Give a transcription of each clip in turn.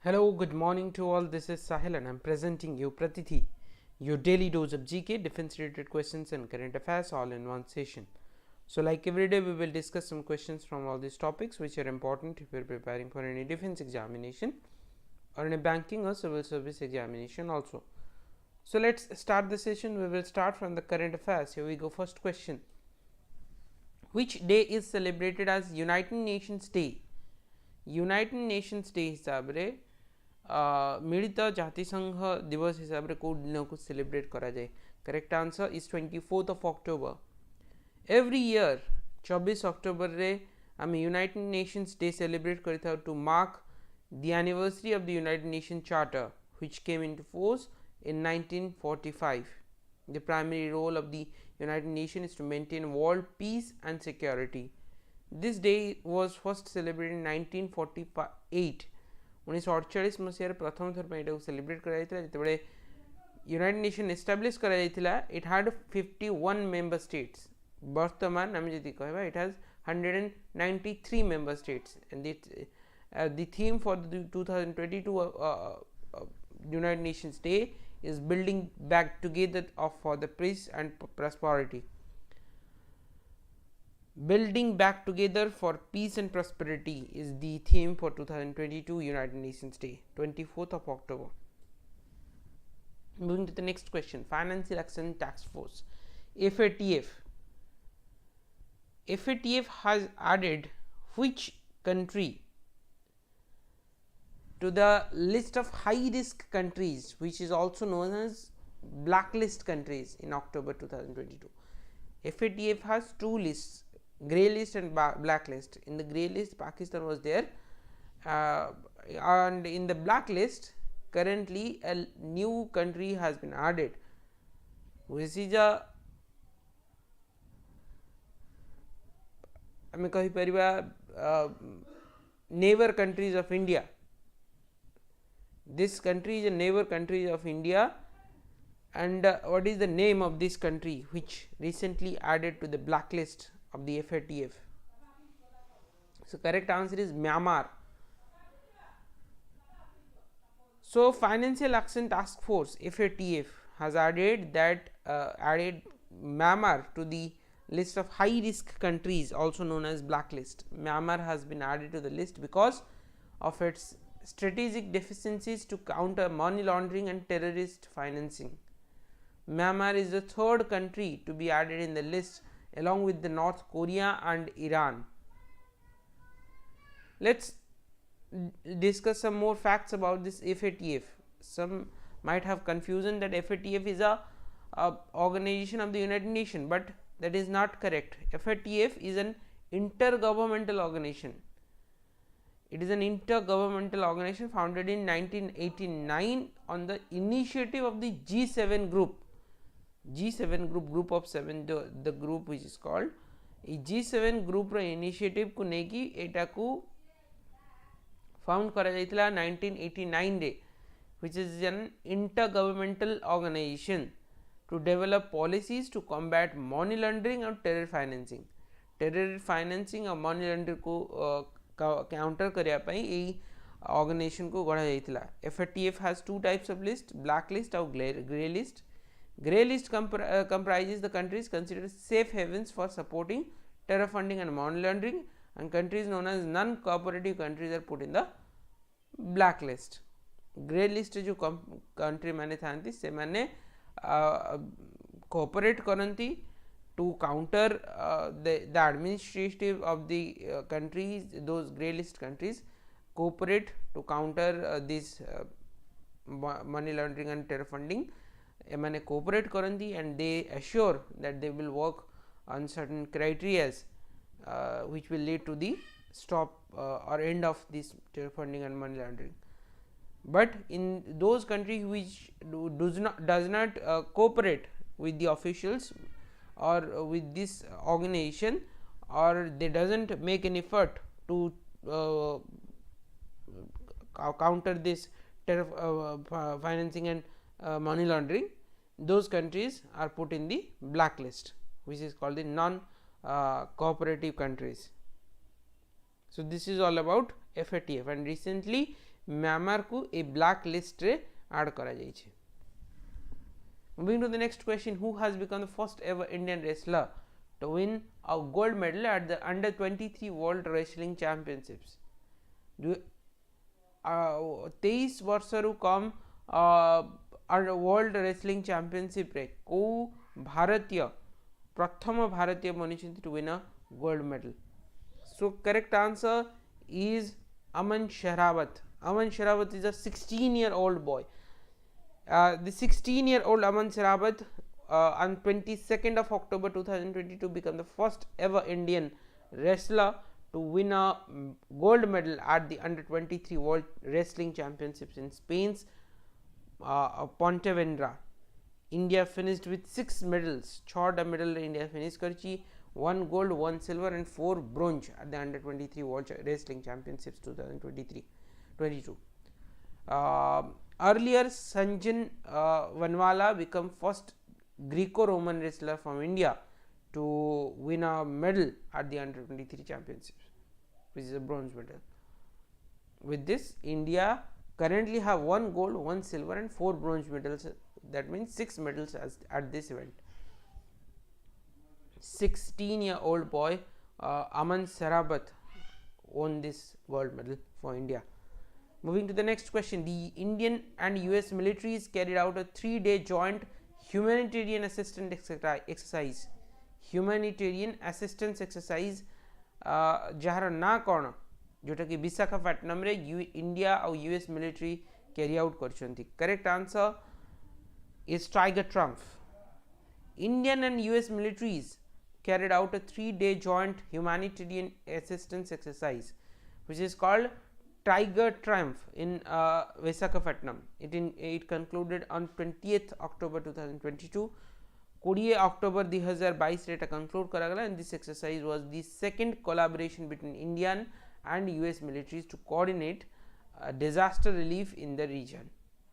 Hello, good morning to all. This is Sahil and I am presenting you Pratitih, your daily dose of GK, defense related questions and current affairs all in one session. So, like every day, we will discuss some questions from all these topics which are important if you are preparing for any defense examination or any banking or civil service examination also. So, let us start the session. We will start from the current affairs. Here we go. First question: which day is celebrated as United Nations Day? United Nations day हिसाब रे मिलित जातिसंघ दिवस हिसाब रे को दिन को celebrate करा जाए. Correct answer is 24th of October. Every year 24 October रे आम यूनाइटेड नेशंस डे सेलिब्रेट करता to mark the anniversary of the United Nation charter which came into force in 1945. The primary role of the United Nations is to maintain world peace and security. This day was first celebrated in 1948. 1948 मसीह प्रथम थर पे एटा celebrate करा जायतिला जेतेबेले United Nation establish करा जायतिला. It had 51 member states. वर्तमान हम जदि कहबा it has 193 member states and the theme for the 2022 United Nations Day is building back together for the peace and prosperity. Building back together for peace and prosperity is the theme for 2022 United Nations Day, 24th of October. Moving to the next question: Financial Action Task Force, FATF. FATF has added which country to the list of high risk countries, which is also known as blacklist countries, in October 2022. FATF has two lists, grey list and black list. In the grey list Pakistan was there, and in the black list currently a new country has been added, which is a ame kahi pariba neighbor countries of India. This country is a neighbor country of India, and what is the name of this country which recently added to the blacklist of the FATF? So, correct answer is Myanmar. So, Financial Action Task Force FATF has added Myanmar to the list of high risk countries, also known as blacklist. Myanmar has been added to the list because of its strategic deficiencies to counter money laundering and terrorist financing. Myanmar is the third country to be added in the list along with the North Korea and Iran. Let's discuss some more facts about this FATF. Some might have confusion that FATF is a organization of the United Nations, but that is not correct. FATF is an intergovernmental organization. It is an intergovernmental organization founded in 1989 on the initiative of the G7 group. G7 group of 7, the group which is called G7 group ro initiative को नेकी एटा को found करा जाइतिला 1989 रे, which is an intergovernmental organization to develop policies to combat money laundering and terror financing. Terror financing और money laundering को counter करिया पई ए organisation को गढ़ा जाइतिला. FATF has two types of list, black list और grey list. Grey list comprises the countries considered safe havens for supporting terror funding and money laundering, and countries known as non-cooperative countries are put in the black list. Grey list जो country माने थांती से माने cooperate करंती to counter the administrative of the countries. Those grey list countries cooperate to counter this money laundering and terror funding. Emane cooperate करंती and they assure that they will work on certain criteria which will lead to the stop or end of this terror funding and money laundering. But in those countries which does not cooperate with the officials or with this organization, or they doesn't make an effort to counter this terror financing and money laundering, those countries are put in the blacklist, which is called the non cooperative countries. So, this is all about FATF, and recently Myanmar को ए black list रे add करा जाइछे. Moving to the next question, who has become the first ever Indian wrestler to win a gold medal at the under 23 World Wrestling Championships? 23 वर्षरू कम world wrestling championship रे को भारतीय प्रथम भारतीय बनी to win a gold medal. So correct answer is Aman Sherawat. Aman Sherawat is a 16-year-old boy. The 16-year-old Aman Sherawat on 22nd of October 2022 became the first ever Indian wrestler to win a gold medal at the under 23 World Wrestling Championships in Spain's Pontevedra. India finished with 6 medals. 6 medal India finished करची, 1 gold, 1 silver and 4 bronze at the under 23 World Wrestling Championships 2023-22. Earlier, Sanjan Vanwala became first Greco-Roman wrestler from India to win a medal at the under 23 championships, which is a bronze medal. With this, India currently have 1 gold, 1 silver and 4 bronze medals. That means 6 medals at this event. 16-year-old boy Aman Sherawat won this gold medal for India. Moving to the next question, the Indian and US militaries carried out a 3-day joint humanitarian assistance exercise. Humanitarian assistance exercise जार ना कौन जोटा कि विशाखापट्टनम रे India और US military carry out करछंती. Correct answer is Tiger Triumph. Indian and US militaries carried out a 3-day joint humanitarian assistance exercise which is called Tiger Triumph in Visakhapatnam. It concluded on 20th October 2022. 20 October 2022 रे conclude करा गला, and this exercise was the second collaboration between Indian and US militaries to coordinate disaster relief in the region.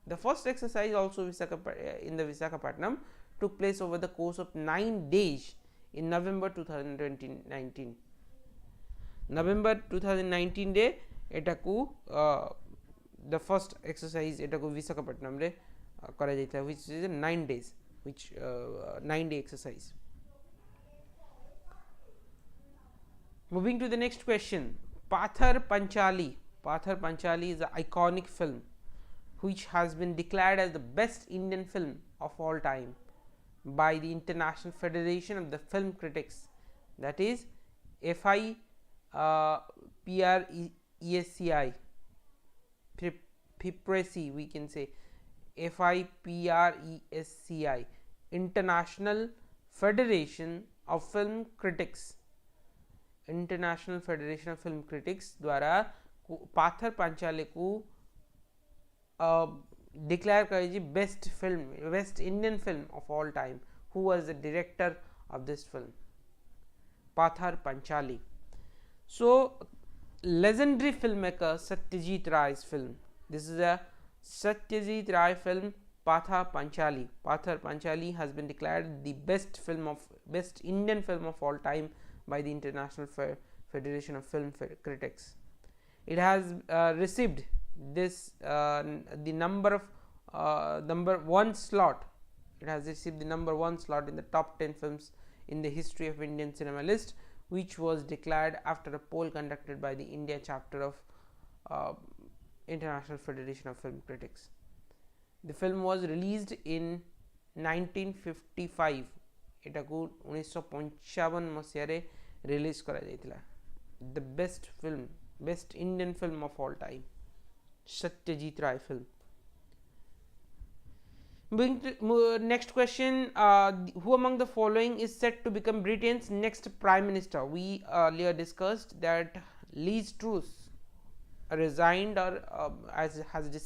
The first exercise also in the Visakhapatnam took place over the course of 9 days in November 2019. November 2019 day एटाकू the first exercise एटाकू Visakhapatnam रे करा जाइता, which is 9 days, which 9-day exercise. Moving to the next question, Pathar Panchali. Pathar Panchali is an iconic film which has been declared as the best Indian film of all time by the International Federation of the Film Critics, that is FIPRESCI, we can say FIPRESCI, International Federation of Film Critics. International Federation of Film Critics द्वारा पाथर पंचाली को declare करेगी best film, best Indian film of all time. Who was the director of this film? Pathar Panchali. So, legendary filmmaker Satyajit Ray's film. This is a Satyajit Ray film, Pathar Panchali. Pathar Panchali has been declared the best Indian film of all time by the International Federation of Film Critics. It has received this the number 1 slot. It has received the number 1 slot in the top 10 films in the history of Indian cinema list, which was declared after a poll conducted by the India chapter of International Federation of Film Critics. The film was released in 1955. एटाकू 1955 Masih release करा जाइतिला. The best film, best Indian film of all time, Satyajit Ray film. Moving to next question, who among the following is set to become Britain's next Prime Minister? We earlier discussed that Liz Truss resigned or has decided